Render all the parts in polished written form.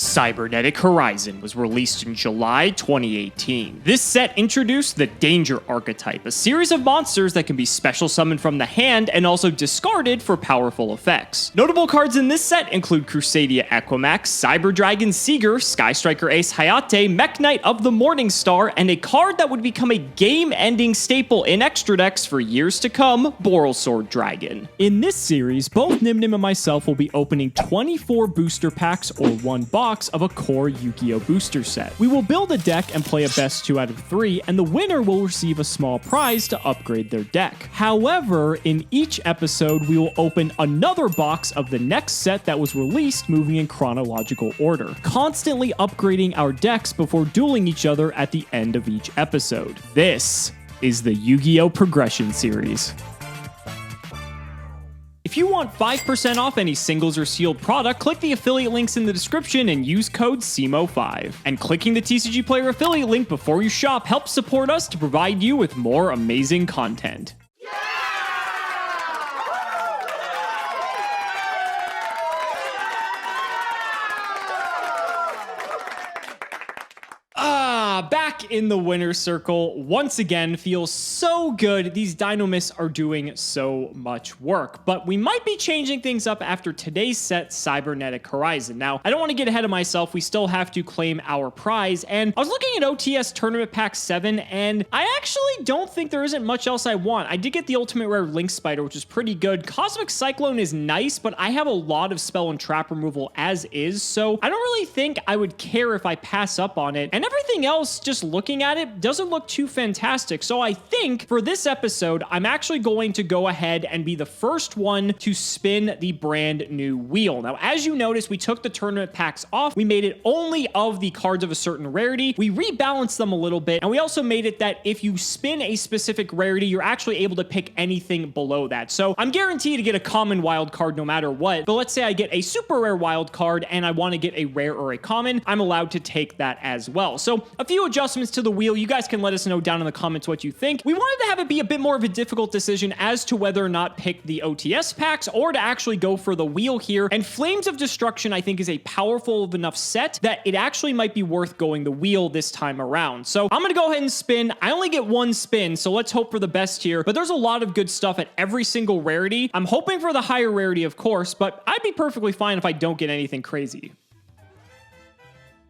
Cybernetic Horizon was released in July 2018. This set introduced the Danger archetype, a series of monsters that can be special summoned from the hand and also discarded for powerful effects. Notable cards in this set include Crusadia Equimax, Cyber Dragon Seeger, Sky Striker Ace Hayate, Mech Knight of the Morning Star, and a card that would become a game-ending staple in extra decks for years to come, Borrelsword Dragon. In this series, both Nyhmnim and myself will be opening 24 booster packs or one box of a core Yu-Gi-Oh! Booster set. We will build a deck and play a best 2 out of 3, and the winner will receive a small prize to upgrade their deck. However, in each episode, we will open another box of the next set that was released, moving in chronological order, constantly upgrading our decks before dueling each other at the end of each episode. This is the Yu-Gi-Oh! Progression series. If you want 5% off any singles or sealed product, click the affiliate links in the description and use code Cimoooooooo5. And clicking the TCG Player affiliate link before you shop helps support us to provide you with more amazing content. Back in the winner's circle once again. Feels so good. These Dynamists are doing so much work, but we might be changing things up after today's set, Cybernetic Horizon. Now, I don't want to get ahead of myself. We still have to claim our prize, and I was looking at OTS Tournament Pack 7, and I actually don't think there isn't much else I want. I did get the Ultimate Rare Link Spider, which is pretty good. Cosmic Cyclone is nice, but I have a lot of spell and trap removal as is, so I don't really think I would care if I pass up on it, and everything else, just looking at it, doesn't look too fantastic. So I think for this episode, I'm actually going to go ahead and be the first one to spin the brand new wheel. Now, as you notice, we took the tournament packs off. We made it only of the cards of a certain rarity. We rebalanced them a little bit, and we also made it that if you spin a specific rarity, you're actually able to pick anything below that. So I'm guaranteed to get a common wild card no matter what, but let's say I get a super rare wild card and I want to get a rare or a common, I'm allowed to take that as well. So a few adjustments to the wheel. You guys can let us know down in the comments what you think. We wanted to have it be a bit more of a difficult decision as to whether or not pick the OTS packs or to actually go for the wheel here. And Flames of Destruction, I think, is a powerful enough set that it actually might be worth going the wheel this time around. So I'm going to go ahead and spin. I only get one spin, so let's hope for the best here. But there's a lot of good stuff at every single rarity. I'm hoping for the higher rarity, of course, but I'd be perfectly fine if I don't get anything crazy.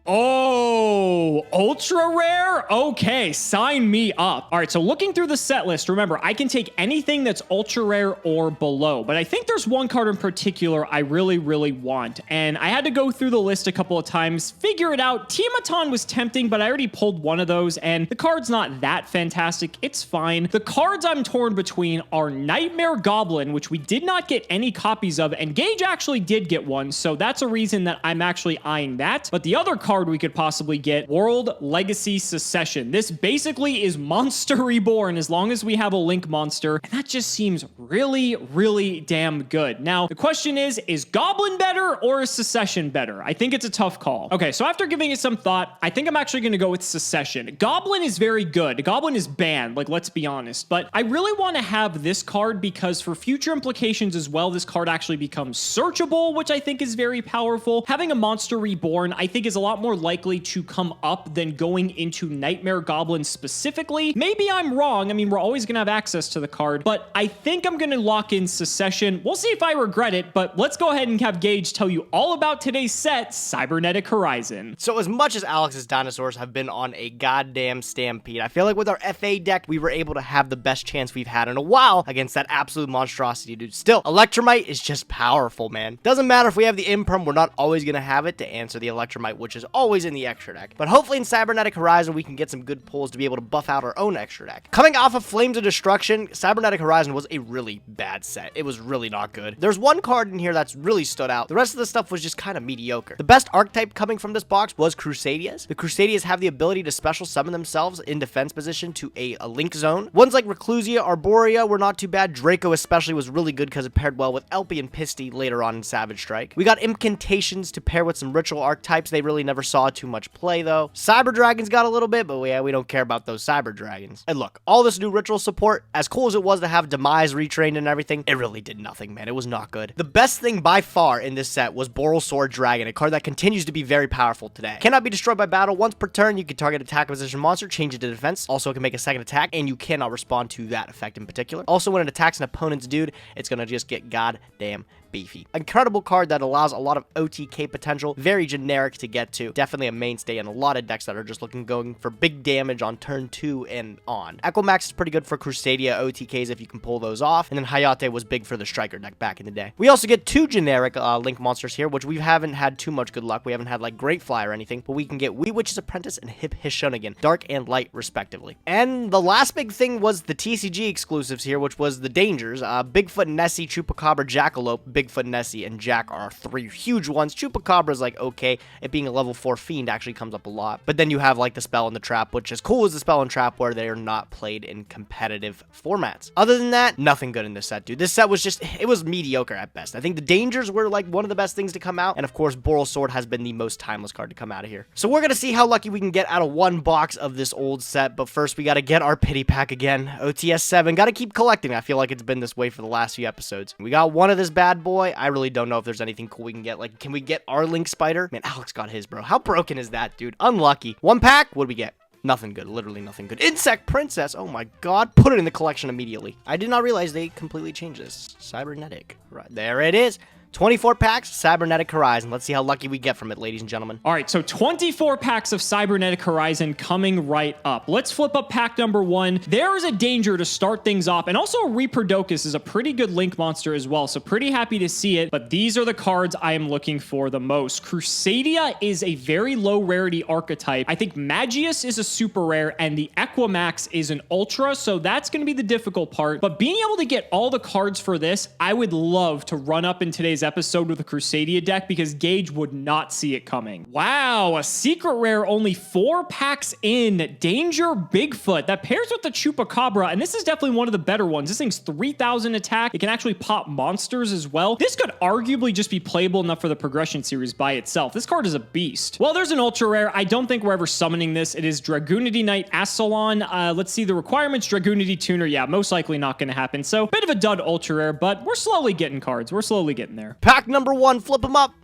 Oh, ultra rare? Okay, sign me up. All right, so looking through the set list, remember, I can take anything that's ultra rare or below, but I think there's one card in particular I really, really want, and I had to go through the list a couple of times, figure it out. Tiamaton was tempting, but I already pulled one of those, and the card's not that fantastic. It's fine. The cards I'm torn between are Nightmare Goblin, which we did not get any copies of, and Gage actually did get one, so that's a reason that I'm actually eyeing that. But the other card we could possibly get, World Legacy Secession. This basically is Monster Reborn as long as we have a Link monster, and that just seems really, really damn good. Now, the question is Goblin better or is Secession better? I think it's a tough call. Okay, so after giving it some thought, I think I'm actually going to go with Secession. Goblin is very good. Goblin is banned, like, let's be honest, but I really want to have this card because for future implications as well, this card actually becomes searchable, which I think is very powerful. Having a Monster Reborn, I think, is a lot more likely to come up than going into Nightmare Goblin specifically. Maybe I'm wrong. I mean, we're always going to have access to the card, but I think I'm going to lock in Secession. We'll see if I regret it, but let's go ahead and have Gage tell you all about today's set, Cybernetic Horizon. So as much as Alex's dinosaurs have been on a goddamn stampede, I feel like with our FA deck, we were able to have the best chance we've had in a while against that absolute monstrosity, dude. Still, Electromite is just powerful, man. Doesn't matter if we have the Imperm, we're not always going to have it to answer the Electromite, which is always in the extra deck. But hopefully in Cybernetic Horizon, we can get some good pulls to be able to buff out our own extra deck. Coming off of Flames of Destruction, Cybernetic Horizon was a really bad set. It was really not good. There's one card in here that's really stood out. The rest of the stuff was just kind of mediocre. The best archetype coming from this box was Crusadias. The Crusadias have the ability to special summon themselves in defense position to a link zone. Ones like Reclusia, Arborea were not too bad. Draco especially was really good because it paired well with Elpie and Pisty later on in Savage Strike. We got Incantations to pair with some ritual archetypes. They really never never saw too much play, though. Cyber Dragons got a little bit, but yeah, we don't care about those Cyber Dragons. And look, all this new ritual support, as cool as it was to have Demise retrained and everything, it really did nothing, man. It was not good. The best thing by far in this set was Boral Sword Dragon, a card that continues to be very powerful today. Cannot be destroyed by battle. Once per turn, you can target attack position monster, change it to defense. Also, it can make a second attack, and you cannot respond to that effect in particular. Also, when it attacks an opponent's dude, it's gonna just get goddamn beefy. Incredible card that allows a lot of OTK potential. Very generic to get to. Definitely a mainstay in a lot of decks that are just going for big damage on turn 2 and on. Equimax is pretty good for Crusadia OTKs if you can pull those off. And then Hayate was big for the Striker deck back in the day. We also get 2 generic Link monsters here, which we haven't had too much good luck. We haven't had like Great Fly or anything, but we can get Wee Witch's Apprentice and Hip Hishonigan, dark and light respectively. And the last big thing was the TCG exclusives here, which was the Dangers. Bigfoot, Nessie, Chupacabra, Jackalope, Bigfoot, Nessie, and Jack are 3 huge ones. Chupacabra is like okay, it being a level 4 fiend actually comes up a lot. But then you have like the Spell and the Trap, which is cool as the Spell and Trap where they are not played in competitive formats. Other than that, nothing good in this set, dude. This set was just, it was mediocre at best. I think the Dangers were like one of the best things to come out, and of course Boral Sword has been the most timeless card to come out of here. So we're gonna see how lucky we can get out of one box of this old set, but first we gotta get our pity pack again. OTS 7, gotta keep collecting. I feel like it's been this way for the last few episodes. We got one of this bad boy. I really don't know if there's anything cool we can get. Like, can we get our Link Spider? Man, Alex got his, bro. How broken is that, dude? Unlucky. One pack, what do we get? Nothing good. Literally nothing good. Insect Princess. Oh my god. Put it in the collection immediately. I did not realize they completely changed this. Cybernetic. Right. There it is. 24 packs, Cybernetic Horizon. Let's see how lucky we get from it, ladies and gentlemen. All right, so 24 packs of Cybernetic Horizon coming right up. Let's flip up pack number 1. There is a Danger to start things off, and also Reaperdocus is a pretty good Link monster as well, so pretty happy to see it, but these are the cards I am looking for the most. Crusadia is a very low rarity archetype. I think Magius is a super rare, and the Equimax is an ultra, so that's going to be the difficult part, but being able to get all the cards for this, I would love to run up in today's episode with a Crusadia deck because Gage would not see it coming. Wow, a secret rare only 4 packs in. Danger Bigfoot. That pairs with the Chupacabra, and this is definitely one of the better ones. This thing's 3,000 attack. It can actually pop monsters as well. This could arguably just be playable enough for the progression series by itself. This card is a beast. Well, there's an ultra rare. I don't think we're ever summoning this. It is Dragoonity Knight Assalon. Let's see the requirements. Dragoonity Tuner. Yeah, most likely not going to happen. So, bit of a dud ultra rare, but we're slowly getting cards. We're slowly getting there. Pack number 1, flip them up.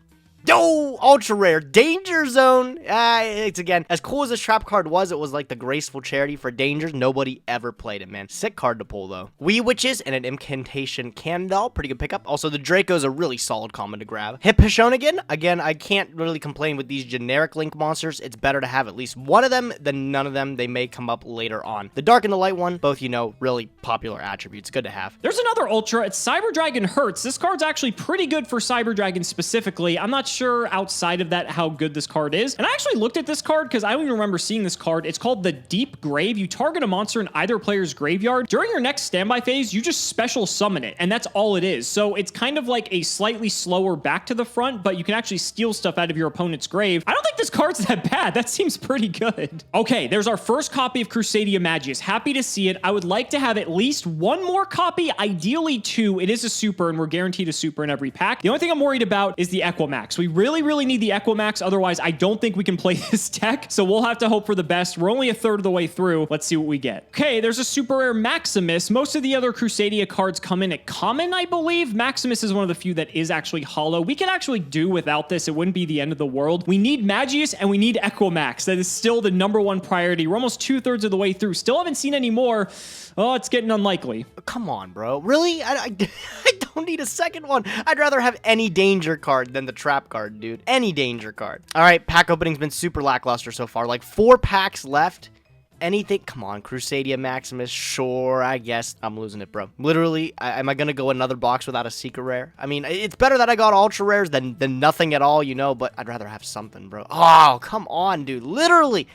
Oh, ultra rare Danger Zone. It's again as cool as this trap card was. It was like the graceful charity for dangers. Nobody ever played it, man. Sick card to pull though. Wee Witches and an Incantation Candle, pretty good pickup. Also, the Draco's a really solid common to grab. Hip Hishonigan. Again, I can't really complain with these generic Link monsters. It's better to have at least one of them than none of them. They may come up later on. The Dark and the Light one, both really popular attributes. Good to have. There's another ultra. It's Cyber Dragon Hertz. This card's actually pretty good for Cyber Dragon specifically. I'm not sure outside of that how good this card is. And I actually looked at this card because I don't even remember seeing this card. It's called the Deep Grave. You target a monster in either player's graveyard. During your next standby phase, you just special summon it, and that's all it is. So it's kind of like a slightly slower back to the front, but you can actually steal stuff out of your opponent's grave. I don't think this card's that bad. That seems pretty good. Okay, there's our first copy of Crusadia Magius. Happy to see it. I would like to have at least one more copy, ideally 2. It is a super, and we're guaranteed a super in every pack. The only thing I'm worried about is the Equimax. We really need the Equimax. Otherwise, I don't think we can play this deck. So we'll have to hope for the best. We're only a third of the way through. Let's see what we get. Okay, there's a super rare Maximus. Most of the other Crusadia cards come in at common, I believe. Maximus is one of the few that is actually hollow. We can actually do without this. It wouldn't be the end of the world. We need Magius and we need Equimax. That is still the #1 priority. We're almost 2/3 of the way through. Still haven't seen any more. Oh, it's getting unlikely. Come on, bro. Really? I don't need a second one. I'd rather have any danger card than the trap card, dude. Any danger card. All right, pack opening's been super lackluster so far. Like 4 packs left. Anything? Come on, Crusadia Maximus. Sure, I guess I'm losing it, bro. Literally, am I gonna go another box without a secret rare? I mean, it's better that I got ultra rares than nothing at all, but I'd rather have something, bro. Oh, come on, dude. Literally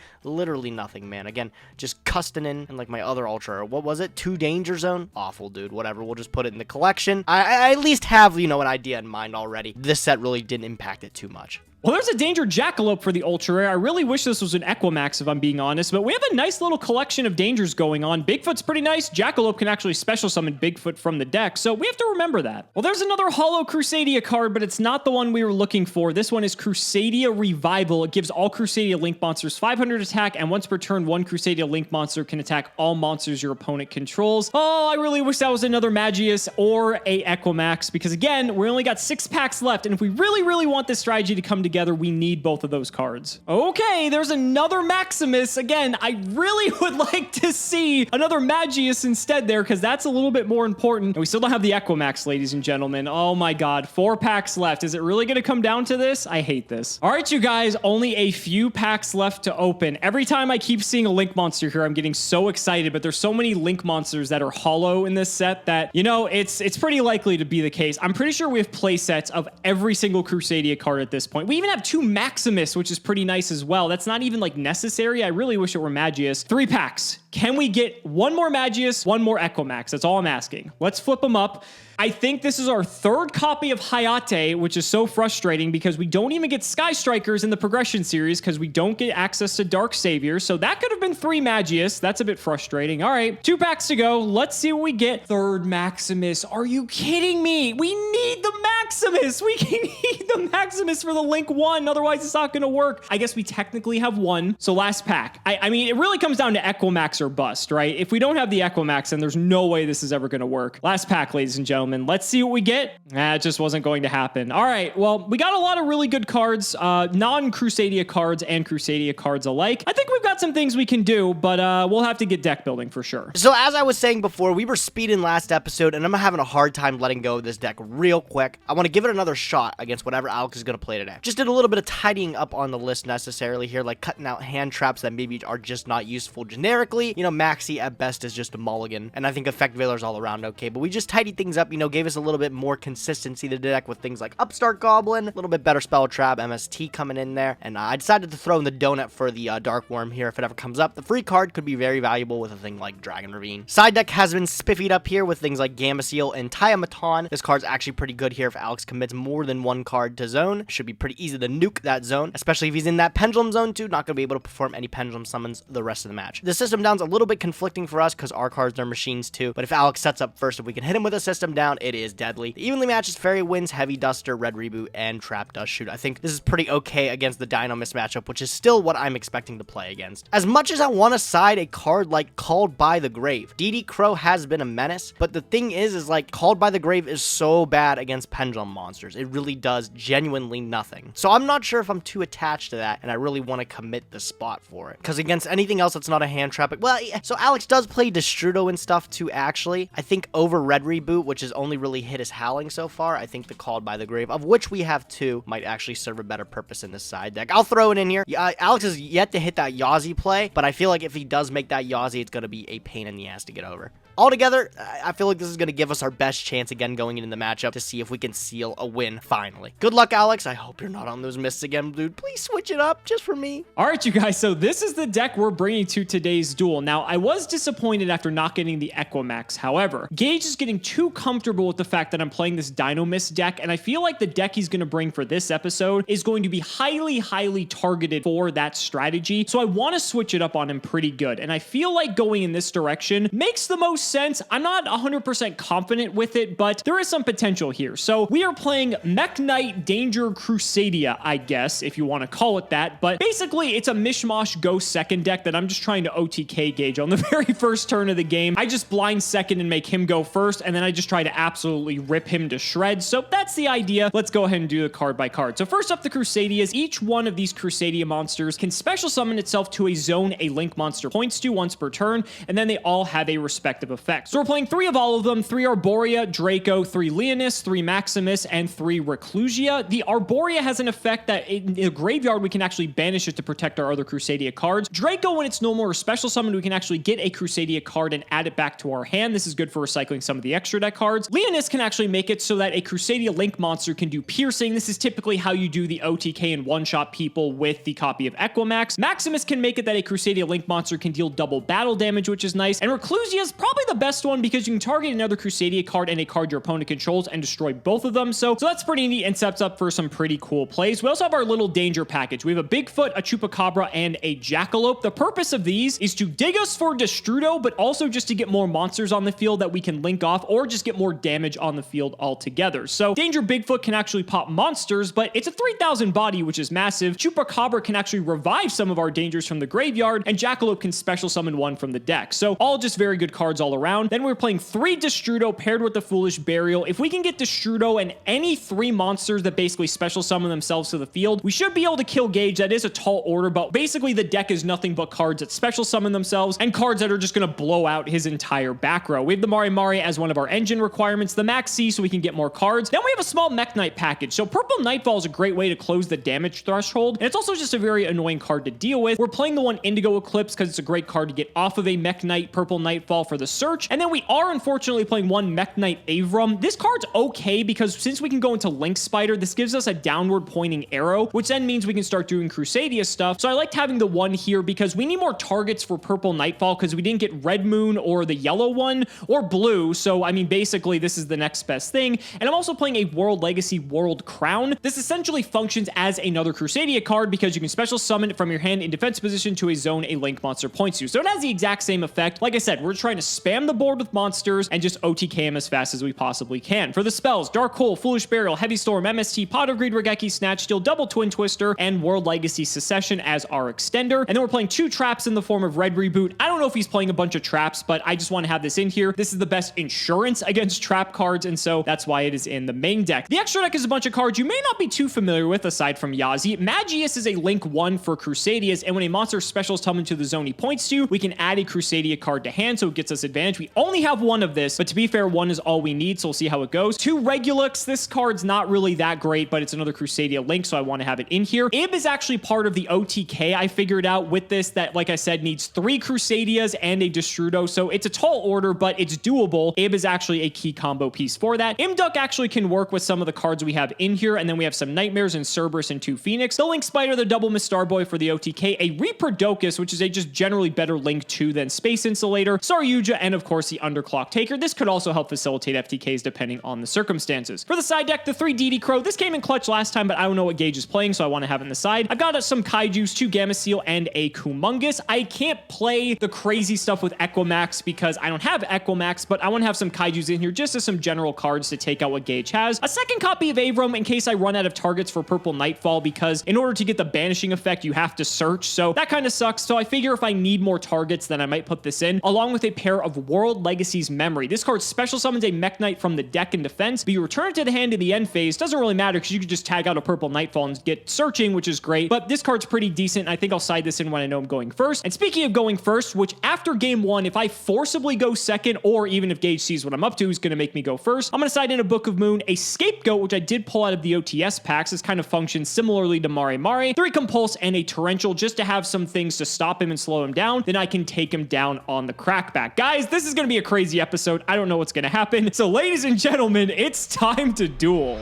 nothing, man. Again, just Custonin and like my other ultra rare. What was it? 2 Danger Zone? Awful, dude. Whatever. We'll just put it in the collection. I at least have, an idea in mind already. This set really didn't impact it too much. Well, there's a Danger Jackalope for the Ultra Rare. I really wish this was an Equimax, if I'm being honest, but we have a nice little collection of Dangers going on. Bigfoot's pretty nice. Jackalope can actually special summon Bigfoot from the deck, so we have to remember that. Well, there's another Holo Crusadia card, but it's not the one we were looking for. This one is Crusadia Revival. It gives all Crusadia Link monsters 500 attack, and once per turn, one Crusadia Link monster can attack all monsters your opponent controls. Oh, I really wish that was another Magius or a Equimax, because again, we only got 6 packs left, and if we really want this strategy to come together, we need both of those cards. Okay, there's another Maximus. Again, I really would like to see another Magius instead there, because that's a little bit more important. And we still don't have the Equimax, ladies and gentlemen. Oh my god, 4 packs left. Is it really going to come down to this? I hate this. All right, you guys, only a few packs left to open. Every time I keep seeing a Link monster here, I'm getting so excited, but there's so many Link monsters that are hollow in this set that, you know, it's pretty likely to be the case. I'm pretty sure we have play sets of every single Crusadia card at this point. We even have 2 Maximus, which is pretty nice as well. That's not even like necessary. I really wish it were Magius. 3 packs. Can we get 1 more Magius, 1 more Equimax? That's all I'm asking. Let's flip them up. I think this is our 3rd copy of Hayate, which is so frustrating because we don't even get Sky Strikers in the progression series because we don't get access to Dark Saviors. So that could have been 3 Magius. That's a bit frustrating. All right, 2 packs to go. Let's see what we get. 3rd Maximus. Are you kidding me? We need the Maximus. We need the Maximus for the Link 1. Otherwise, it's not going to work. I guess we technically have 1. So last pack. I mean, it really comes down to Equimax or bust, right? If we don't have the Equimax, then there's no way this is ever going to work. Last pack, ladies and gentlemen. Let's see what we get. It just wasn't going to happen. All right, well, we got a lot of really good cards, non-Crusadia cards and Crusadia cards alike. I think we've got some things we can do, but we'll have to get deck building for sure. So as I was saying before, we were speeding last episode, and I'm having a hard time letting go of this deck real quick. I want to give it another shot against whatever Alex is going to play today. Just did a little bit of tidying up on the list necessarily here, like cutting out hand traps that maybe are just not useful generically. You know, Maxi at best is just a mulligan, and I think Effect Veiler's all around okay, but we just tidied things up, you know, gave us a little bit more consistency to the deck with things like Upstart Goblin, a little bit better Spell Trap, MST coming in there, and I decided to throw in the donut for the Dark Worm here if it ever comes up. The free card could be very valuable with a thing like Dragon Ravine. Side deck has been spiffied up here with things like Gamma Seal and Tiamaton. This card's actually pretty good here if Alex commits more than 1 card to zone. Should be pretty easy to nuke that zone, especially if he's in that Pendulum zone too. Not going to be able to perform any Pendulum summons the rest of the match. The system down's a little bit conflicting for us because our cards are machines too, but if Alex sets up first, if we can hit him with a system down, it is deadly. The evenly matches Fairy Winds, Heavy Duster, Red Reboot, and Trap Dust Shoot. I think this is pretty okay against the Dino Miss matchup, which is still what I'm expecting to play against. As much as I want to side a card like Called by the Grave, DD Crow has been a menace, but the thing is like Called by the Grave is so bad against Pendulum monsters. It really does genuinely nothing. So I'm not sure if I'm too attached to that, and I really want to commit the spot for it. Because against anything else that's not a hand trap, well, so Alex does play Destrudo and stuff too, actually. I think over Red Reboot, which has only really hit his Howling so far, I think the Called by the Grave, of which we have 2, might actually serve a better purpose in this side deck. I'll throw it in here. Alex has yet to hit that Yazi play, but I feel like if he does make that Yazi, it's going to be a pain in the ass to get over. Altogether, I feel like this is going to give us our best chance again going into the matchup to see if we can seal a win finally. Good luck, Alex. I hope you're not on those mists again, dude. Please switch it up just for me. All right, you guys, so this is the deck we're bringing to today's duel. Now, I was disappointed after not getting the Equimax. However, Gage is getting too comfortable with the fact that I'm playing this Dino Mist deck, and I feel like the deck he's going to bring for this episode is going to be highly targeted for that strategy. So I want to switch it up on him pretty good, and I feel like going in this direction makes the most sense. I'm not 100% confident with it, but there is some potential here. So we are playing Mech Knight Danger Crusadia, I guess, if you want to call it that, but basically it's a mishmash go second deck that I'm just trying to OTK Gage on the very first turn of the game. I just blind second and make him go first, and then I just try to absolutely rip him to shreds. So that's the idea. Let's go ahead and do the card by card. So first up, the Crusadias. Each one of these Crusadia monsters can special summon itself to a zone a Link monster points to once per turn, and then they all have a respective effect. So we're playing 3 of all of them: 3 Arborea, Draco, 3 Leonis, 3 Maximus, and 3 Reclusia. The Arborea has an effect that in the graveyard we can actually banish it to protect our other Crusadia cards. Draco, when it's no more special summon, we can actually get a Crusadia card and add it back to our hand. This is good for recycling some of the extra deck cards. Leonis can actually make it so that a Crusadia Link monster can do piercing. This is typically how you do the OTK and one-shot people with the copy of Equimax. Maximus can make it that a Crusadia Link monster can deal double battle damage, which is nice. And Reclusia is probably probably the best one because you can target another Crusadia card and a card your opponent controls and destroy both of them. So that's pretty neat and sets up for some pretty cool plays. We also have our little danger package. We have a Bigfoot, a Chupacabra, and a Jackalope. The purpose of these is to dig us for Destrudo, but also just to get more monsters on the field that we can link off or just get more damage on the field altogether. So Danger Bigfoot can actually pop monsters, but it's a 3,000 body, which is massive. Chupacabra can actually revive some of our dangers from the graveyard, and Jackalope can special summon one from the deck. So all just very good cards all around. Then we're playing 3 Destrudo paired with the Foolish Burial. If we can get Destrudo and any 3 monsters that basically special summon themselves to the field, we should be able to kill Gage. That is a tall order, but basically the deck is nothing but cards that special summon themselves and cards that are just going to blow out his entire back row. We have the Mari as one of our engine requirements, the Max C so we can get more cards. Then we have a small Mech Knight package. So Purple Nightfall is a great way to close the damage threshold, and it's also just a very annoying card to deal with. We're playing the one Indigo Eclipse because it's a great card to get off of a Mech Knight Purple Nightfall for the search, and then we are unfortunately playing one Mech Knight Avram. This card's okay because since we can go into Link Spider, this gives us a downward pointing arrow, which then means we can start doing Crusadia stuff. So I liked having the one here because we need more targets for Purple Nightfall because we didn't get Red Moon or the yellow one or blue. So I mean, basically this is the next best thing. And I'm also playing a World Legacy World Crown. This essentially functions as another Crusadia card because you can special summon it from your hand in defense position to a zone a Link monster points to. So it has the exact same effect. Like I said, we're trying to spam the board with monsters and just OTK them as fast as we possibly can. For the spells, Dark Hole, Foolish Burial, Heavy Storm, MST, Pot of Greed, Regeki, Snatch Steal, Double Twin Twister, and World Legacy Secession as our extender. And then we're playing 2 traps in the form of Red Reboot. I don't know if he's playing a bunch of traps, but I just want to have this in here. This is the best insurance against trap cards, and so that's why it is in the main deck. The extra deck is a bunch of cards you may not be too familiar with aside from Yazi. Magius is a Link 1 for Crusadias, and when a monster specials summon to the zone he points to, we can add a Crusadia card to hand, so it gets us advantage. We only have 1 of this, but to be fair, 1 is all we need, so we'll see how it goes. 2 Regulux. This card's not really that great, but it's another Crusadia Link, so I want to have it in here. Ib is actually part of the OTK I figured out with this that, like I said, needs 3 Crusadias and a Destrudo, so it's a tall order, but it's doable. Ib is actually a key combo piece for that. Imduck actually can work with some of the cards we have in here, and then we have some Nightmares and Cerberus and 2 Phoenix. The Link Spider, the double Miss Starboy for the OTK, a Reaperdocus, which is a just generally better Link 2 than Space Insulator, Saryuja, and of course the Underclock Taker. This could also help facilitate FTKs depending on the circumstances. For the side deck, the 3 DD Crow. This came in clutch last time, but I don't know what Gage is playing, so I want to have it in the side. I've got some Kaijus, 2 Gamma Seal, and a Kumungus. I can't play the crazy stuff with Equimax because I don't have Equimax, but I want to have some Kaijus in here just as some general cards to take out what Gage has. A second copy of Avram in case I run out of targets for Purple Nightfall, because in order to get the banishing effect, you have to search, so that kind of sucks. So I figure if I need more targets, then I might put this in, along with a pair of World Legacy's Memory. This card special summons a Mech Knight from the deck in defense, but you return it to the hand in the end phase. Doesn't really matter because you can just tag out a Purple Nightfall and get searching, which is great, but this card's pretty decent. I think I'll side this in when I know I'm going first. And speaking of going first, which after game 1, if I forcibly go second, or even if Gage sees what I'm up to, he's going to make me go first, I'm going to side in a Book of Moon, a Scapegoat, which I did pull out of the OTS packs. This kind of functions similarly to Mari, 3 Compulse, and a Torrential just to have some things to stop him and slow him down. Then I can take him down on the crackback. Guys, this is going to be a crazy episode. I don't know what's going to happen. So ladies and gentlemen, it's time to duel.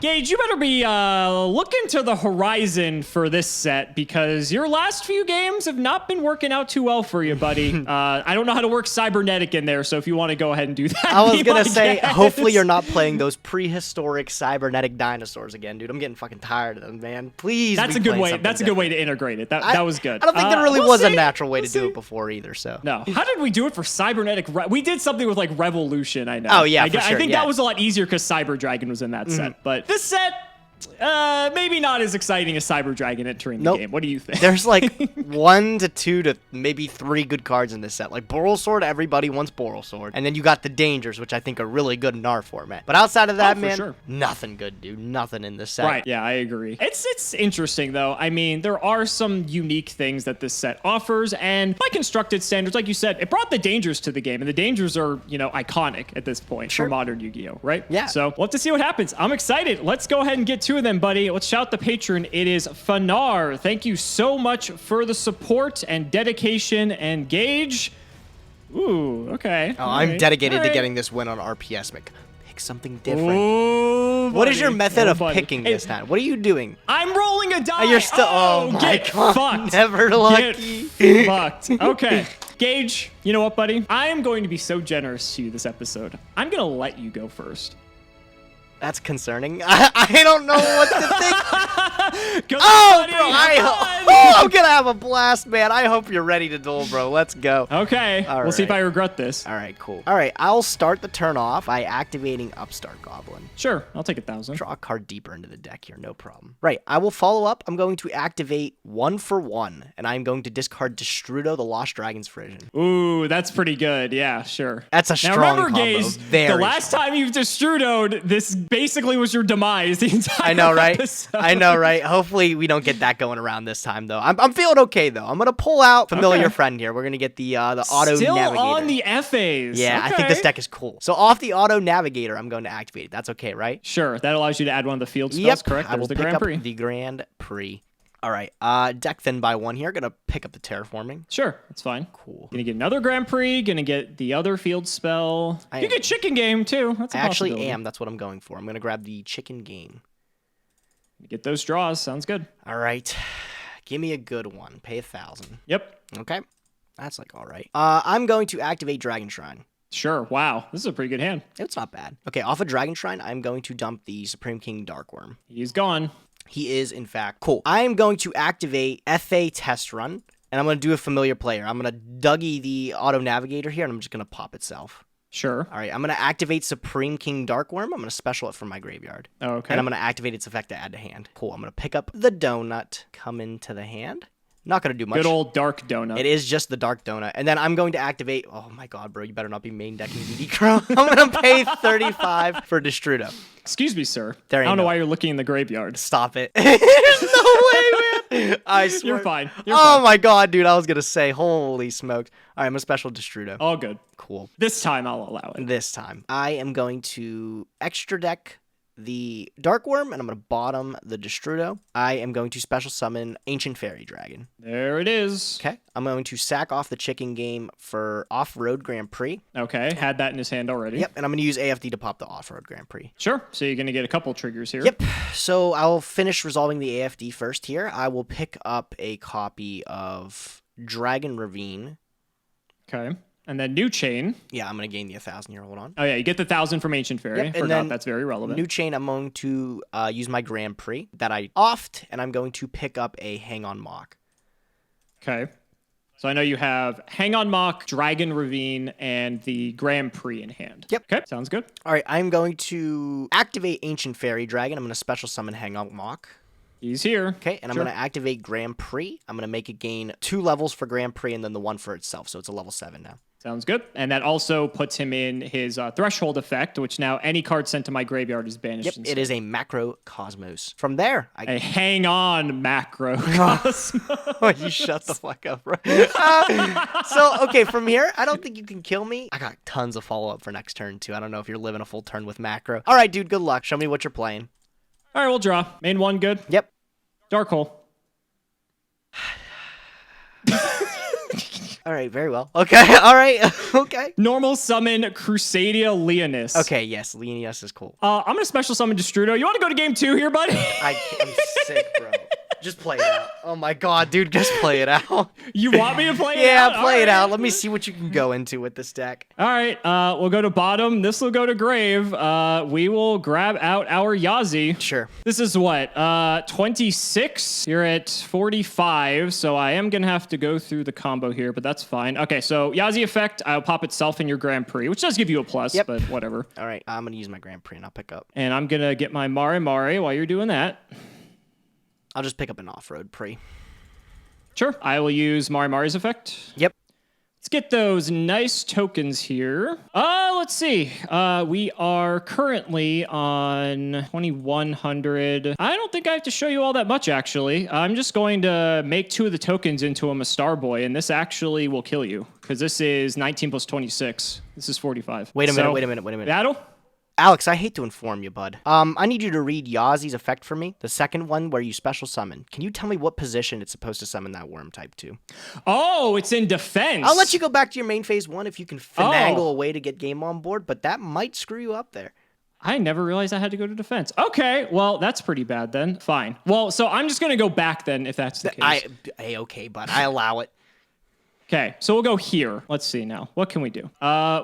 Gage, you better be looking to the horizon for this set because your last few games have not been working out too well for you, buddy. I don't know how to work Cybernetic in there, so if you want to go ahead and do that. I was going to say, hopefully you're not playing those prehistoric cybernetic dinosaurs again, dude. I'm getting fucking tired of them, man. Please. That's a good way. That's a good way to integrate it. That was good. I don't think there really was a natural way to do it before either, so. No. How did we do it for Cybernetic? We did something with like Revolution, I know. Oh, yeah, for sure, I think that was a lot easier because Cyber Dragon was in that set, but this set, maybe not as exciting as Cyber Dragon entering the game. What do you think? There's like 1 to 2 to maybe 3 good cards in this set. Like Boral Sword, everybody wants Boral Sword. And then you got the Dangers, which I think are really good in our format. But outside of that, man, nothing good, dude. Nothing in this set. Right, yeah, I agree. It's interesting, though. I mean, there are some unique things that this set offers, and by constructed standards, like you said, it brought the Dangers to the game, and the Dangers are, you know, iconic at this point for modern Yu-Gi-Oh!, right? Yeah. So we'll have to see what happens. I'm excited. Let's go ahead and get to it then, buddy. Let's shout the patron. It is Fanar. Thank you so much for the support and dedication and Gage. Ooh, okay. Oh, I'm dedicated to getting this win on RPS, Mick. something different. Ooh, What is your buddy. method Oh, of buddy. picking Hey, this time? What are you doing? I'm rolling a die. You're still. Oh, my get God. fucked. Never lucky. Get fucked. Okay. Gage, you know what, buddy? I am going to be so generous to you this episode. I'm going to let you go first. That's concerning. I don't know what to think. Good Oh, luck, buddy. bro, Have fun. I'm gonna have a blast, man. I hope you're ready to duel, bro. Let's go. Okay. All we'll see if right. I regret this. All right, cool. All right, I'll start the turn off by activating Upstart Goblin. Sure. I'll take 1,000. Draw a card deeper into the deck here, no problem. Right, I will follow up. I'm going to activate 1 for 1, and I'm going to discard Destrudo, the Lost Dragon's Frisian. Ooh, that's pretty good. Yeah, sure. That's a Now strong remember, combo. Gage, Very the last time you've Destrudoed, this basically was your demise the entire I know, right? episode. I know, right? Hopefully we don't get that going around this time, though. I'm feeling okay, though. I'm gonna pull out Familiar Okay. Friend here. We're gonna get the Auto Still Navigator. on the FAs. Yeah, I think Okay. this deck is cool. So off the Auto Navigator, I'm going to activate it. That's okay, right? Sure, that allows you to add one of the field spells, Yep. correct? I will There's the pick Grand up Prix. the Grand Prix. All right. Deck thin by 1 here. Gonna pick up the Terraforming. Sure, that's fine. Cool. Gonna get another Grand Prix, gonna get the other field spell. I You am. get Chicken Game, too. That's a I actually possibility. am. That's what I'm going for. I'm gonna grab the Chicken Game. Get those draws. Sounds good. All right. Give me a good one. Pay 1,000. Yep. Okay. That's like all right. I'm going to activate Dragon Shrine. Sure. Wow. This is a pretty good hand. It's not bad. Okay, off of Dragon Shrine, I'm going to dump the Supreme King Darkworm. He's gone. He is, in fact, cool. I am going to activate FA Test Run, and I'm going to do a familiar player. I'm going to Dougie the Auto Navigator here, and I'm just going to pop itself. Sure. All right, I'm going to activate Supreme King Darkworm. I'm going to special it from my graveyard. Okay. And I'm going to activate its effect to add to hand. Cool, I'm going to pick up the Donut, come into the hand. Not going to do much. Good old Dark Donut. It is just the Dark Donut. And then I'm going to activate... Oh my god, bro. You better not be main decking DD Crow. I'm going to pay 35 for Destrudo. Excuse me, sir. There I ain't don't know no- why you're looking in the graveyard. Stop it. There's no way, man. I swear. You're fine. You're Oh fine. my god, dude. I was going to say, holy smokes. All right, I'm a special Destrudo. All good. Cool. This time I'll allow it. This time, I am going to extra deck the Darkworm, and I'm going to bottom the Destrudo. I am going to special summon Ancient Fairy Dragon. There it is. Okay. I'm going to sack off the Chicken Game for Off-Road Grand Prix. Okay. Had that in his hand already. Yep, and I'm going to use AFD to pop the Off-Road Grand Prix. Sure. So you're going to get a couple triggers here. Yep, so I'll finish resolving the AFD first here. I will pick up a copy of Dragon Ravine. Okay. And then New Chain. Yeah, I'm going to gain the 1,000 here. Hold on. Oh, yeah. You get the 1,000 from Ancient Fairy. Yep, and Forgot then that's very relevant. New Chain, I'm going to use my Grand Prix that I offed, and I'm going to pick up a Hang On Mock. Okay. So I know you have Hang On Mock, Dragon Ravine, and the Grand Prix in hand. Yep. Okay. Sounds good. All right, I'm going to activate Ancient Fairy Dragon. I'm going to special summon Hang On Mock. He's here. Okay, and I'm Sure. going to activate Grand Prix. I'm going to make it gain 2 levels for Grand Prix and then the 1 for itself, so it's a level 7 now. Sounds good. And that also puts him in his Threshold effect, which now any card sent to my graveyard is banished. Yep, instead. it is a Macro Cosmos. From there, A hang on macro cosmos. You shut the fuck up, bro. So, okay, from here, I don't think you can kill me. I got tons of follow-up for next turn, too. I don't know if you're living a full turn with macro. All right, dude, good luck. Show me what you're playing. All right, we'll draw. Main one, good. Yep. Dark hole. All right, very well. Okay, all right, okay. Normal summon Crusadia Leonis. Okay, yes, Leonidas is cool. I'm going to special summon Destrudo. You want to go to game 2 here, buddy? I'm sick, bro. Just play it out. Oh my god, dude, just play it out. You want me to play it Yeah, out? play All it out. right. Let me see what you can go into with this deck. All right, we'll go to bottom. This will go to grave. We will grab out our Yazi. Sure. This is what? 26? You're at 45, so I am going to have to go through the combo here, but that's fine. Okay, so Yazi effect, I'll pop itself in your Grand Prix, which does give you a plus, Yep. but whatever. All right, I'm going to use my Grand Prix and I'll pick up. And I'm going to get my Mare Mare while you're doing that. I'll just pick up an off-road Prix. Sure. I will use Mare Mare's effect. Yep. Let's get those nice tokens here. Let's see. We are currently on 2,100. I don't think I have to show you all that much, actually. I'm just going to make 2 of the tokens into a Star Boy, and this actually will kill you, because this is 19 plus 26. This is 45. Wait a minute, So, wait a minute. Battle? Alex, I hate to inform you, bud. I need you to read Yazi's effect for me. The second one where you special summon. Can you tell me what position it's supposed to summon that worm type to? Oh, it's in defense. I'll let you go back to your main phase 1 if you can finagle Oh. a way to get game on board, but that might screw you up there. I never realized I had to go to defense. Okay, well, that's pretty bad then. Fine. Well, so I'm just going to go back then if that's the case. Okay, bud. I allow it. Okay, so we'll go here. Let's see now. What can we do?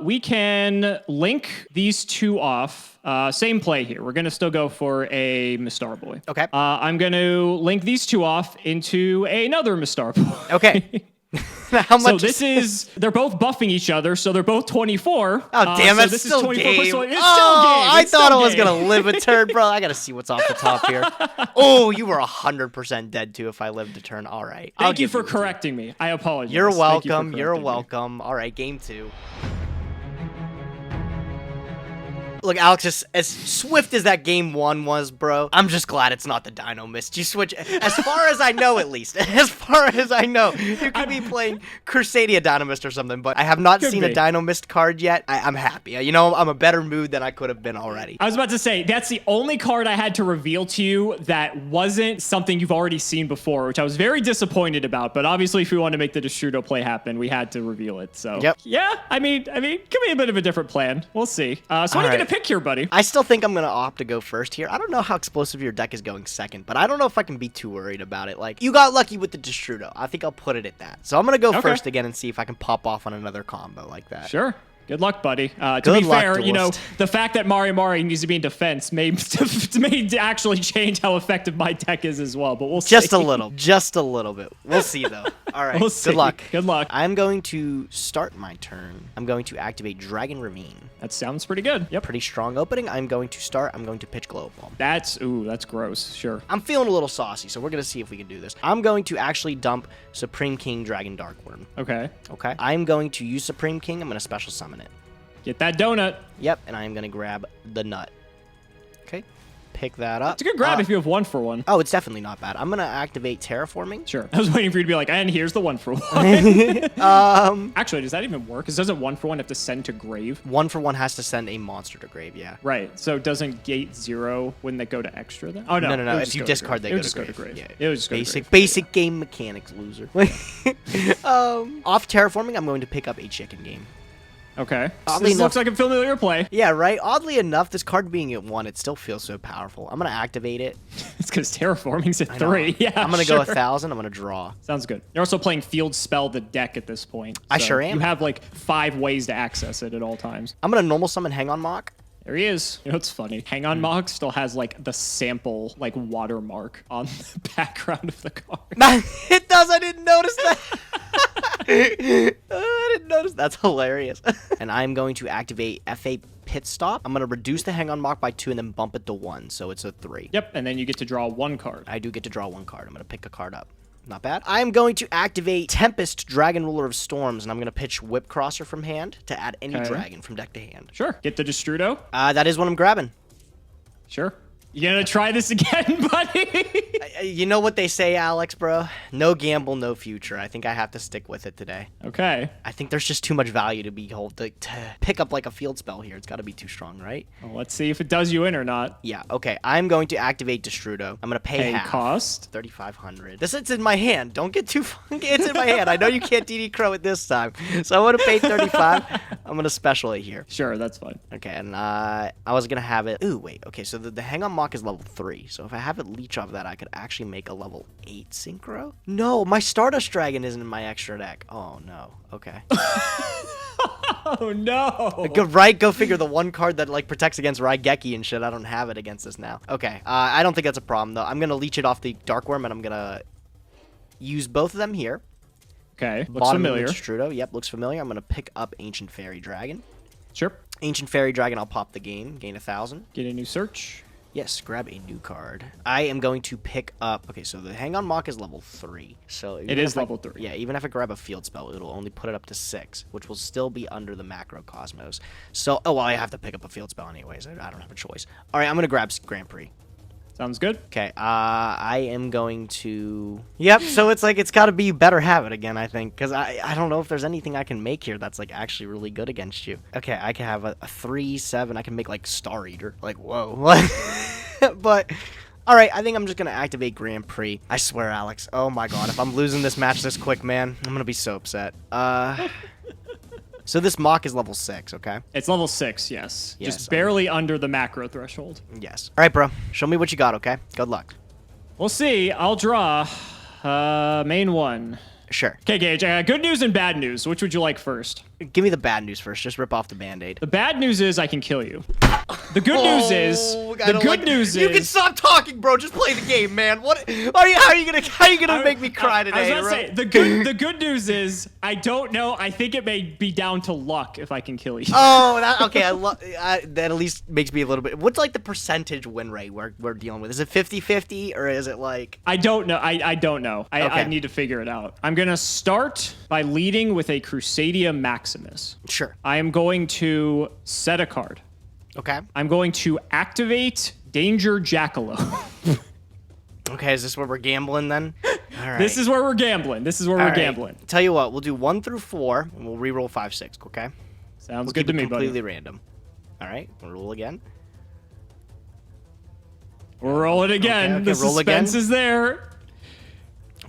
We can link these two off. Same play here. We're going to still go for a Mistar Boy. Okay. I'm going to link these two off into another Mistar Boy. Okay. How much? So they're both buffing each other, so they're both 24. Oh, damn, that's this still is 24 game. It's still game. I It's thought still I was game. going to live a turn, bro. I got to see what's off the top here. Oh, you were 100% dead, too, if I lived a turn. All right. Thank you for correcting me. I apologize. You're Thank you for welcome. You're correcting me. welcome. All right, game 2. Look, Alex, as swift as that game 1 was, bro, I'm just glad it's not the Dino Mist. You switch, as far as I know, at least. As far as I know. You could be playing Crusadia Dino Mist or something, but I have not seen a Dino Mist card yet. I'm happy. You know, I'm a better mood than I could have been already. I was about to say, that's the only card I had to reveal to you that wasn't something you've already seen before, which I was very disappointed about, but obviously if we wanted to make the Destrudo play happen, we had to reveal it, so. Yep. Yeah, I mean, could be a bit of a different plan. We'll see. So what are you going to pick here, buddy? I still think I'm going to opt to go first here. I don't know how explosive your deck is going second, but I don't know if I can be too worried about it. Like, you got lucky with the Destrudo. I think I'll put it at that. So I'm going to go first again and see if I can pop off on another combo like that. Sure. Good luck, buddy. To Good be luck, fair, you know, duelist. the fact that Mari needs to be in defense may actually change how effective my deck is as well, but we'll see. Just a little bit. We'll see, though. All right, We'll see. good luck. Good luck. I'm going to start my turn. I'm going to activate Dragon Ravine. That sounds pretty good. Yep. Pretty strong opening. I'm going to pitch Glow Bomb. That's gross. Sure. I'm feeling a little saucy, so we're going to see if we can do this. I'm going to actually dump Supreme King Dragon Darkworm. Okay. Okay. I'm going to use Supreme King. I'm going to special summon it. Get that donut. Yep, and I am going to grab the nut. Okay, pick that up. It's a good grab if you have 1-for-1. Oh, it's definitely not bad. I'm going to activate Terraforming. Sure. I was waiting for you to be like, and here's the 1-for-1. Actually, does that even work? Because doesn't 1-for-1 have to send to grave? 1-for-1 has to send a monster to grave, yeah. Right. So doesn't gate 0, wouldn't that go to extra then? Oh, no. No. If you discard, they go to grave. Yeah. It would just go to grave. Basic game mechanics, loser. Off Terraforming, I'm going to pick up a chicken game. Okay. Oddly This enough- looks like a familiar play. Yeah, right? Oddly enough, this card being at 1, it still feels so powerful. I'm going to activate it. It's because Terraforming's at I know. 3. Yeah, I'm going to sure. go 1,000. I'm going to draw. Sounds good. You're also playing Field Spell the deck at this point. I so sure am. You have like 5 ways to access it at all times. I'm going to normal summon Hang On Mock. There he is. You know, it's funny. Hang On Mock still has like the sample like watermark on the background of the card. It does. I didn't notice that. I didn't notice. That's hilarious. And I'm going to activate FA Pit Stop. I'm going to reduce the Hang On Mock by 2 and then bump it to 1. So it's a 3. Yep, and then you get to draw 1 card. I do get to draw 1 card. I'm going to pick a card up. Not bad. I'm going to activate Tempest, Dragon Ruler of Storms, and I'm going to pitch Whip Crosser from hand to add any dragon from deck to hand. Sure. Get the Destrudo. That is what I'm grabbing. Sure. You gonna try this again, buddy? You know what they say, Alex, bro? No gamble, no future. I think I have to stick with it today. Okay. I think there's just too much value to be to pick up like a field spell here. It's got to be too strong, right? Well, let's see if it does you in or not. Yeah, okay. I'm going to activate Destrudo. I'm going to pay half. Cost? 3,500. It's in my hand. Don't get too funky. It's in my hand. I know you can't DD Crow it this time. So I'm going to pay 35. I'm going to special it here. Sure, that's fine. Okay, and I was going to have it... Ooh, wait. Okay, so the Hang On Mock is level 3. So if I have it leech off that, I could actually make a level 8 Synchro? No, my Stardust Dragon isn't in my extra deck. Oh, no. Okay. Oh, no. Go figure. The one card that like protects against Raigeki and shit. I don't have it against this now. Okay. I don't think that's a problem, though. I'm going to leech it off the Darkworm, and I'm going to use both of them here. Okay, looks Bottom familiar. of the Destrudo. Yep, looks familiar. I'm going to pick up Ancient Fairy Dragon. Sure. Ancient Fairy Dragon, I'll pop the game. Gain 1,000. Get a new search. Yes, grab a new card. I am going to pick up... Okay, so the Hang On Mock is level 3. So It is level 3. Yeah, even if I grab a field spell, it'll only put it up to 6, which will still be under the Macrocosmos. So, oh, well, I have to pick up a field spell anyways. I don't have a choice. All right, I'm going to grab Grand Prix. Sounds good. Okay, I am going to... Yep, so it's like, it's got to be Better Have It again, I think, because I don't know if there's anything I can make here that's, like, actually really good against you. Okay, I can have a 3/7. I can make, like, Star Eater. Like, whoa. But... Alright, I think I'm just going to activate Grand Prix. I swear, Alex. Oh, my God. If I'm losing this match this quick, man, I'm going to be so upset. So this mock is level 6, okay? It's level 6, yes. Yes, Just barely under the macro threshold. Yes. All right, bro. Show me what you got, okay? Good luck. We'll see. I'll draw main 1. Sure. Okay, Gage, good news and bad news. Which would you like first? Give me the bad news first. Just rip off the Band-Aid. The bad news is I can kill you. The good news is you can stop talking, bro. Just play the game, man. What how are you gonna make me cry today? I was about to say, the good news is I don't know. I think it may be down to luck if I can kill you. Oh, okay. That at least makes me a little bit. What's like the percentage win rate we're dealing with? Is it 50-50 or is it like? I don't know. I don't know. Okay. I need to figure it out. I'm gonna start by leading with a Crusadia Maximus. Sure. I am going to set a card. Okay. I'm going to activate Danger Jackalope. Okay, is this where we're gambling then? All right. This is where we're gambling. Gambling. Tell you what, we'll do 1 through 4, and we'll re-roll 5, 6. Okay. Sounds good to me, buddy. Completely random. All right. We'll roll again. We'll roll it again. Okay, the roll suspense again. is there.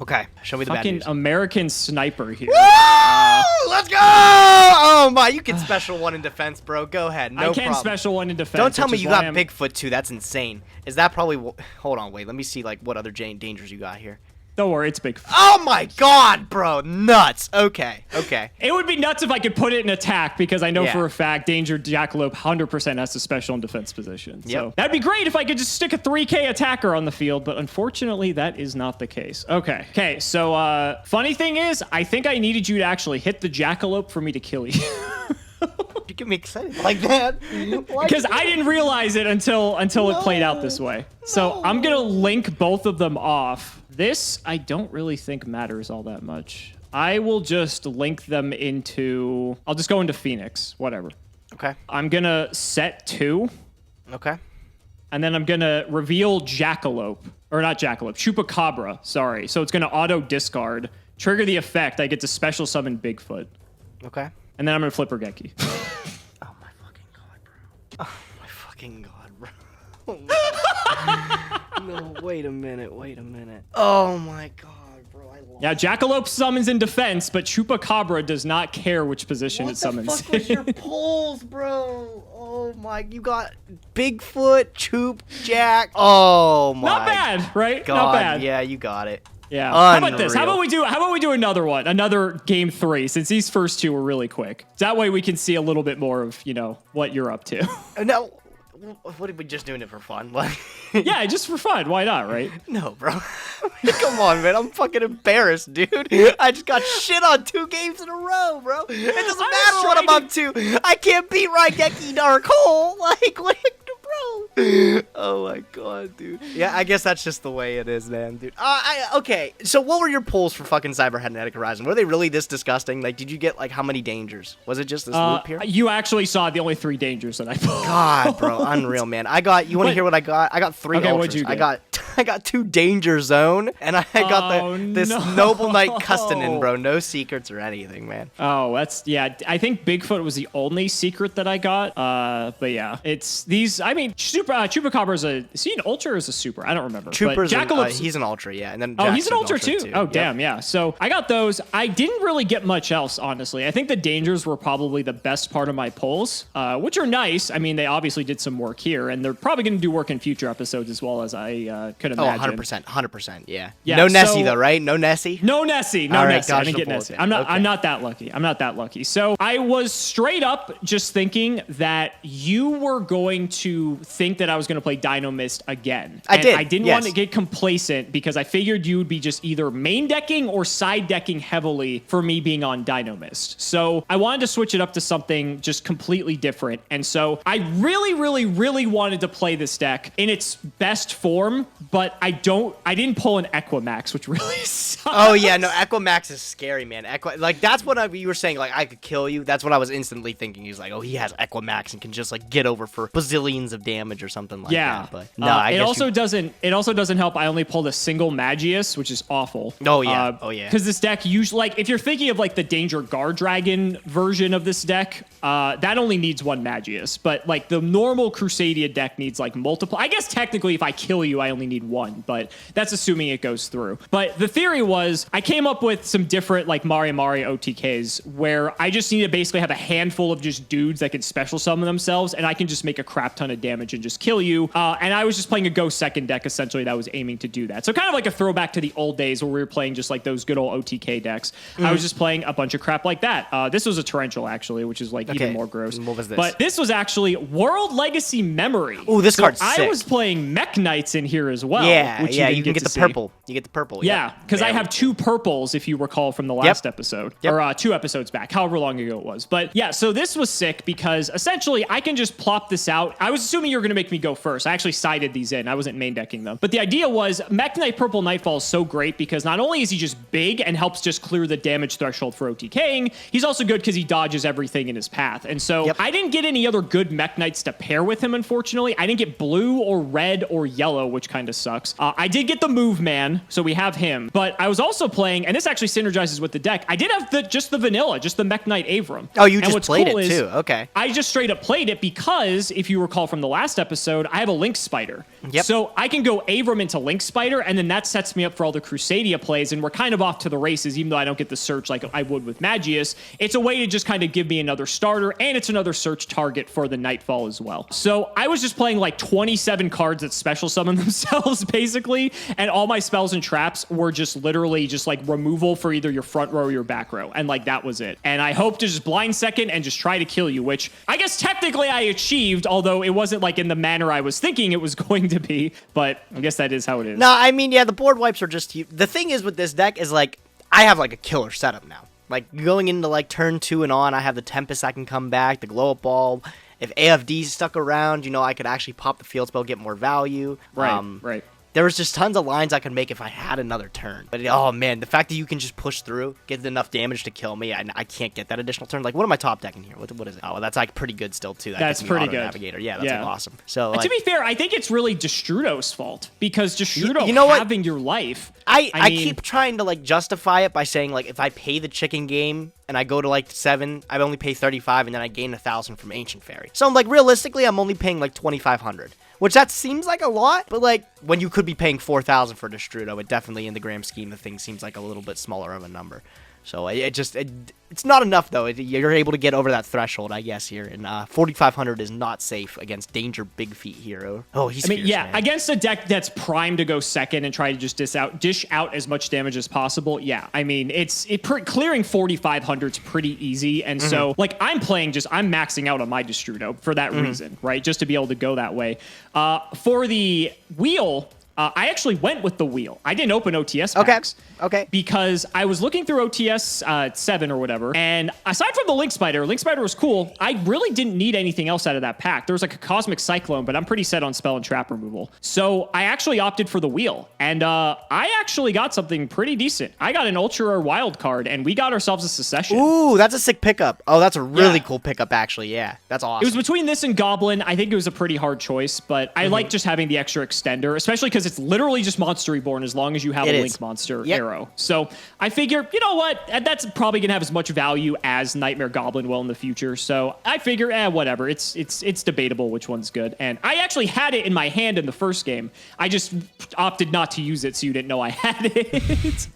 Okay. Show me the bad Fucking news. American sniper here. Woo! Let's go! Oh my, you can special 1 in defense, bro. Go ahead. No I can problem. special 1 in defense. Don't tell me which is you why got Bigfoot too. That's insane. Is that probably? Hold on, wait. Let me see like what other dangers you got here. Don't worry, it's big. Oh my god, bro. Nuts. Okay. Okay. It would be nuts if I could put it in attack because I know Yeah. for a fact Danger Jackalope 100% has a special and defense position. So Yep. that'd be great if I could just stick a 3K attacker on the field, but unfortunately that is not the case. Okay, so funny thing is, I think I needed you to actually hit the Jackalope for me to kill you. You get me excited like that. Because I didn't realize it until it played out this way. So I'm gonna link both of them off. This I don't really think matters all that much. I will just link them into. I'll just go into Phoenix, whatever. Okay. I'm gonna set 2, Okay. and then I'm gonna reveal Jackalope, or not Jackalope, Chupacabra. Sorry. So it's gonna auto discard, trigger the effect. I get to special summon Bigfoot, Okay. and then I'm gonna flip Regeki. Oh my fucking god, bro. Oh my fucking god, bro. No, wait a minute. Oh my god, bro. I lost. Yeah, Jackalope summons in defense, but Chupacabra does not care which position it summons. What the fuck was your pulls, bro? Oh my, you got Bigfoot, Choop, Jack. Oh my. Not bad, right? God, Not bad. yeah, you got it. Yeah. How about this? How Unreal. about we do another one? Another game 3, since these first 2 were really quick. That way we can see a little bit more of, what you're up to. No, what are we just doing it for fun? Like, Yeah, just for fun. Why not, right? no, bro. Come on, man. I'm fucking embarrassed, dude. I just got shit on 2 games in a row, bro. It doesn't matter what I'm up to. I can't beat Raigeki Dark Hole. Like, bro. Oh my god, dude. Yeah, I guess that's just the way it is, man, dude. Okay, so what were your pulls for fucking Cybernetic Horizon? Were they really this disgusting? Like, did you get, like, how many dangers? Was it just this loop here? You actually saw the only 3 dangers that I pulled. God, bro, unreal, man. You want to hear what I got? I got 3 Okay, ultras. what'd you get? I got 2 Danger Zone, and I got this Noble Knight Custonin, bro. No secrets or anything, man. Oh, I think Bigfoot was the only secret that I got. But yeah, it's these. I mean, Chupacabra is he an ultra or is a super? I don't remember. Chupa's Jackalope's he's an ultra, yeah. And then he's an ultra too. Oh, Yep. damn, yeah. So I got those. I didn't really get much else, honestly. I think the dangers were probably the best part of my pulls, which are nice. I mean, they obviously did some work here, and they're probably going to do work in future episodes as well, as I could imagine. 100%, yeah. Yeah, No Nessie so- though, right? No Nessie. No Nessie. No All right, Nessie. I dodge didn't the get bullet Nessie. then. I'm not. Okay. I'm not that lucky. I'm not that lucky. So I was straight up just thinking that you were going to think that I was going to play Dino Mist again. I did, I didn't yes. want to get complacent because I figured you would be just either main decking or side decking heavily for me being on Dino Mist. So I wanted to switch it up to something just completely different. And so I really, really, really wanted to play this deck in its best form, but I didn't pull an Equimax, which really sucks. Oh yeah, no, Equimax is scary, man. Like that's what you were saying. Like I could kill you. That's what I was instantly thinking. He's like, oh, he has Equimax and can just like get over for bazillions of damage or something like that. But no, I it guess also doesn't. It also doesn't help. I only pulled a single Magius, which is awful. Oh yeah, oh yeah. Because this deck usually, like, if you're thinking of like the Danger Guard Dragon version of this deck, that only needs 1 Magius. But like the normal Crusadia deck needs like multiple. I guess technically, if I kill you, I only need one, but that's assuming it goes through. But the theory was I came up with some different like Mari OTKs where I just need to basically have a handful of just dudes that can special summon themselves, and I can just make a crap ton of damage and just kill you. And I was just playing a go second deck essentially that was aiming to do that. So kind of like a throwback to the old days where we were playing just like those good old OTK decks. I was just playing a bunch of crap like that. This was a torrential actually, which is like even more gross. What was this? But this was actually World Legacy Memory. Ooh, this card's sick. I was playing Mech Knights in here as well. Yeah, which you can get the purple. You get the purple. Yeah, because I have two purples, if you recall from the last episode, or 2 episodes back, however long ago it was. But yeah, so this was sick because essentially I can just plop this out. I was assuming you were going to make me go first. I actually sided these in. I wasn't main decking them. But the idea was Mech Knight Purple Nightfall is so great because not only is he just big and helps just clear the damage threshold for OTKing, he's also good because he dodges everything in his path. And so I didn't get any other good Mech Knights to pair with him, unfortunately. I didn't get blue or red or yellow, which kind of sucks. I did get the Move Man, so we have him. But I was also playing, and this actually synergizes with the deck, I did have just the vanilla, just the Mech Knight Avram. Oh, you just played it too. Okay. I just straight up played it because, if you recall from the last episode, I have a Link Spider. So I can go Avram into Link Spider, and then that sets me up for all the Crusadia plays, and we're kind of off to the races, even though I don't get the search like I would with Magius. It's a way to just kind of give me another starter, and it's another search target for the Nightfall as well. So I was just playing like 27 cards that special summon themselves, basically, and all my spells and traps were just literally just like removal for either your front row or your back row, and like that was it. And I hope to just blind second and just try to kill you, which I guess technically I achieved, although it wasn't like in the manner I was thinking it was going to be, but I guess that is how it is. No, I mean, yeah, the board wipes are just huge. The thing is with this deck is like, I have like a killer setup now. Like going into like turn 2 and on, I have the Tempest I can come back, the Glow Up Ball. If AFD's stuck around, you know, I could actually pop the field spell, get more value. Right. There was just tons of lines I could make if I had another turn. But, oh, man, the fact that you can just push through, get enough damage to kill me, I can't get that additional turn. Like, what am I top decking here? What is it? Oh, well, that's, like, pretty good still, too. That's pretty good. Navigator. Yeah, that's awesome. So, like, to be fair, I think it's really Destrudo's fault. Because Destrudo having your life... I keep trying to, like, justify it by saying, like, if I pay the chicken game and I go to, like, 7, I only pay 35, and then I gain 1,000 from Ancient Fairy. So, like, realistically, I'm only paying, like, 2,500. Which that seems like a lot, but like when you could be paying 4,000 for Destrudo, it definitely in the grand scheme of things seems like a little bit smaller of a number. So it's not enough though. You're able to get over that threshold, I guess here, and 4,500 is not safe against Danger Big Feet Hero. Oh, he's fierce, man. Against a deck that's primed to go second and try to just dish out as much damage as possible. Yeah, I mean clearing 4,500 is pretty easy, and so like I'm maxing out on my Destrudo for that reason, right? Just to be able to go that way. For the wheel. I actually went with the wheel. I didn't open OTS packs. Okay. Because I was looking through OTS 7 or whatever, and aside from the Link Spider was cool. I really didn't need anything else out of that pack. There was like a Cosmic Cyclone, but I'm pretty set on spell and trap removal. So I actually opted for the wheel, and I actually got something pretty decent. I got an Ultra Rare Wild card, and we got ourselves a Secession. Ooh, that's a sick pickup. Oh, that's a really cool pickup, actually. Yeah, that's awesome. It was between this and Goblin. I think it was a pretty hard choice, but I like just having the extra extender, especially because it's literally just Monster Reborn as long as you have a Link Monster arrow. So I figure, you know what? That's probably going to have as much value as Nightmare Goblin will in the future. So I figure, whatever. It's debatable which one's good. And I actually had it in my hand in the first game. I just opted not to use it so you didn't know I had it.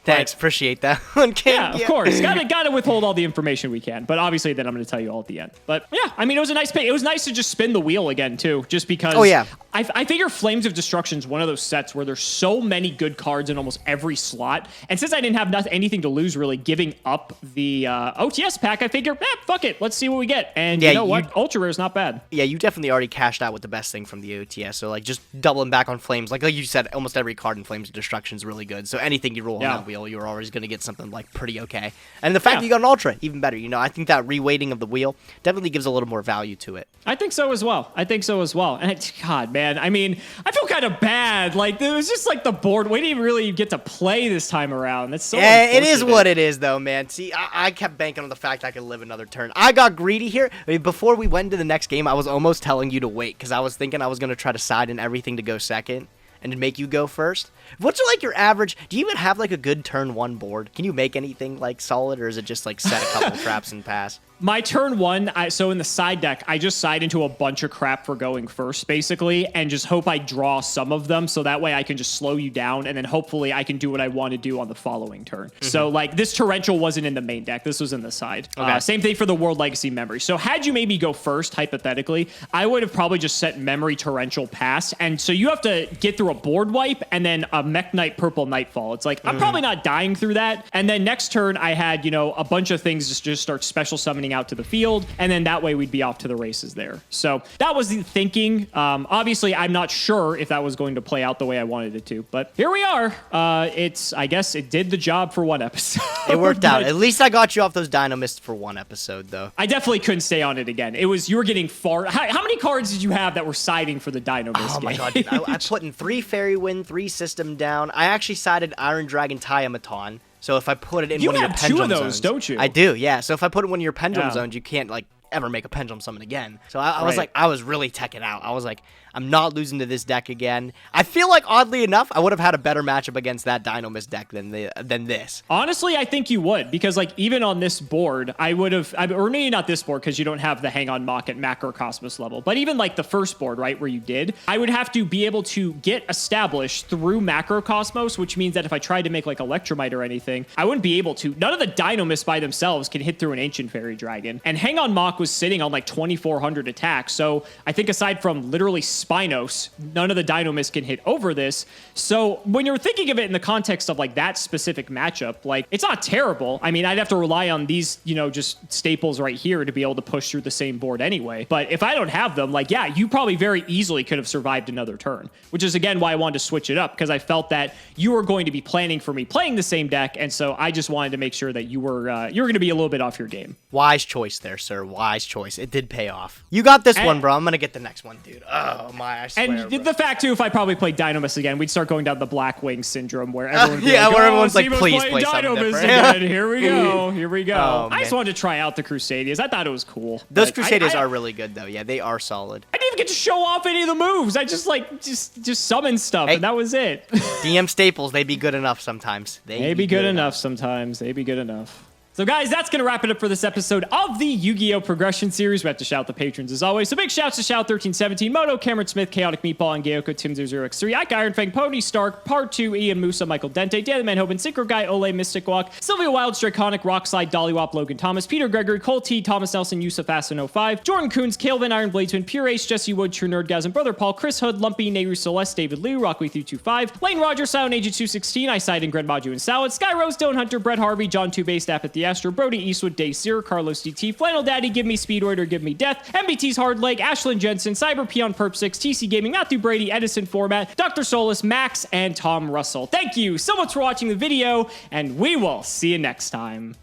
Thanks, appreciate that one, Kim. Yeah, of course. Gotta withhold all the information we can. But obviously, then I'm going to tell you all at the end. But yeah, I mean, it was a nice pick. It was nice to just spin the wheel again, too, just because. Oh, yeah. I figure Flames of Destruction is one of those sets where there's so many good cards in almost every slot. And since I didn't have anything to lose, really, giving up the OTS pack, I figure, fuck it. Let's see what we get. And you know what? Ultra Rare is not bad. Yeah, you definitely already cashed out with the best thing from the OTS. So, like, just doubling back on Flames. Like you said, almost every card in Flames of Destruction is really good. So anything you roll on that wheel, you're always going to get something, like, pretty okay. And the fact that you got an Ultra, even better. You know, I think that reweighting of the wheel definitely gives a little more value to it. I think so as well. And God, man, I mean, I feel kind of bad. Like, it was just like the board. We didn't really get to play this time around. That's so it is what it is, though, man. See, I kept banking on the fact I could live another turn. I got greedy here. I mean, before we went to the next game, I was almost telling you to wait because I was thinking I was going to try to side in everything to go second and to make you go first. What's like your average? Do you even have like a good turn 1 board? Can you make anything like solid, or is it just like set a couple traps and pass? My turn one, so in the side deck, I just side into a bunch of crap for going first, basically, and just hope I draw some of them, so that way I can just slow you down, and then hopefully I can do what I want to do on the following turn. So, like, this Torrential wasn't in the main deck. This was in the side. Okay. Same thing for the World Legacy Memory. So had you maybe go first, hypothetically, I would have probably just set Memory Torrential pass, and so you have to get through a board wipe and then a Mech Knight Purple Nightfall. It's like, I'm probably not dying through that, and then next turn I had, you know, a bunch of things just start special summoning out to the field, and then that way we'd be off to the races there. So that was the thinking. Obviously, I'm not sure if that was going to play out the way I wanted it to, but here we are. I guess it did the job for one episode. It worked out. At least I got you off those Dino Mists for one episode, though. I definitely couldn't stay on it again. You were getting far. How many cards did you have that were siding for the Dino Mist? Oh my god, dude. I put in 3 Fairy Wind, 3 System Down. I actually sided Iron Dragon Tiamaton. So if I put it in one of your pendulum zones, you have 2 of those, don't you? I do, yeah. So if I put it in one of your pendulum zones, you can't like ever make a pendulum summon again. So I was like, I was really teching out. I was like, I'm not losing to this deck again. I feel like, oddly enough, I would have had a better matchup against that Dino Mist deck than this. Honestly, I think you would, because like even on this board, I would have, or maybe not this board because you don't have the Hang on Mock at Macrocosmos level, but even like the first board, right, where you did, I would have to be able to get established through Macrocosmos, which means that if I tried to make like Electromite or anything, I wouldn't be able to. None of the Dino Mists by themselves can hit through an Ancient Fairy Dragon, and Hang on Mock was sitting on like 2,400 attack, so I think aside from literally Spinos, none of the Dino Mists can hit over this. So when you're thinking of it in the context of like that specific matchup, like it's not terrible. I mean, I'd have to rely on these, you know, just staples right here to be able to push through the same board anyway. But if I don't have them, like, yeah, you probably very easily could have survived another turn, which is again why I wanted to switch it up, because I felt that you were going to be planning for me playing the same deck, and so I just wanted to make sure that you were going to be a little bit off your game. Wise choice there, sir. Wise choice. It did pay off. You got this one, bro. I'm gonna get the next one, dude. Oh my, I swear. And bro. the fact too, if I probably played Dino Mist again, we'd start going down the Blackwing syndrome where everyone would be yeah, like, where everyone's like, Steven's please playing play Dino something Mist different. again. Here we go. Here we go. Oh, I just man. wanted to try out the Crusaders. I thought it was cool. Those But Crusaders I are really good, though. Yeah, they are solid. I didn't even get to show off any of the moves. I just like just summon stuff, Hey. and that was it. DM staples, they be good enough sometimes. They be good enough sometimes. They be good enough. So guys, that's going to wrap it up for this episode of the Yu-Gi-Oh! Progression Series. We have to shout the patrons as always. So big shouts to Shout1317, Moto, Cameron Smith, Chaotic Meatball, and Gayoko, Tim00x3, Ike, Iron Fang, Pony Stark, Part 2, Ian Musa, Michael Dente, Daily Man Hoban, Synchro Guy, Ole, Mystic Walk, Sylvia Wild, Straconic, Rockslide, Dollywop, Logan Thomas, Peter Gregory, Cole T, Thomas Nelson, Yusuf Asin 05, Jordan Coons, Calvin, Iron Bladesman, Pure Ace, Jesse Wood, True Nerdgasm, Brother Paul, Chris Hood, Lumpy, Nehru Celeste, David Liu, Rockway325, Lane Rogers, Silent Agent 216, I Side and Gren Maju and Salad, Sky Rose, Dylan Hunter, Brett Harvey, John 2 Staff at the Astro, Brody Eastwood, Day Zero, Carlos DT, Flannel Daddy, Give Me Speedoid or Give Me Death, MBT's Hard Leg, Ashlyn Jensen, Cyber Peon Perp 6, TC Gaming, Matthew Brady, Edison Format, Dr. Solus, Max, and Tom Russell. Thank you so much for watching the video, and we will see you next time.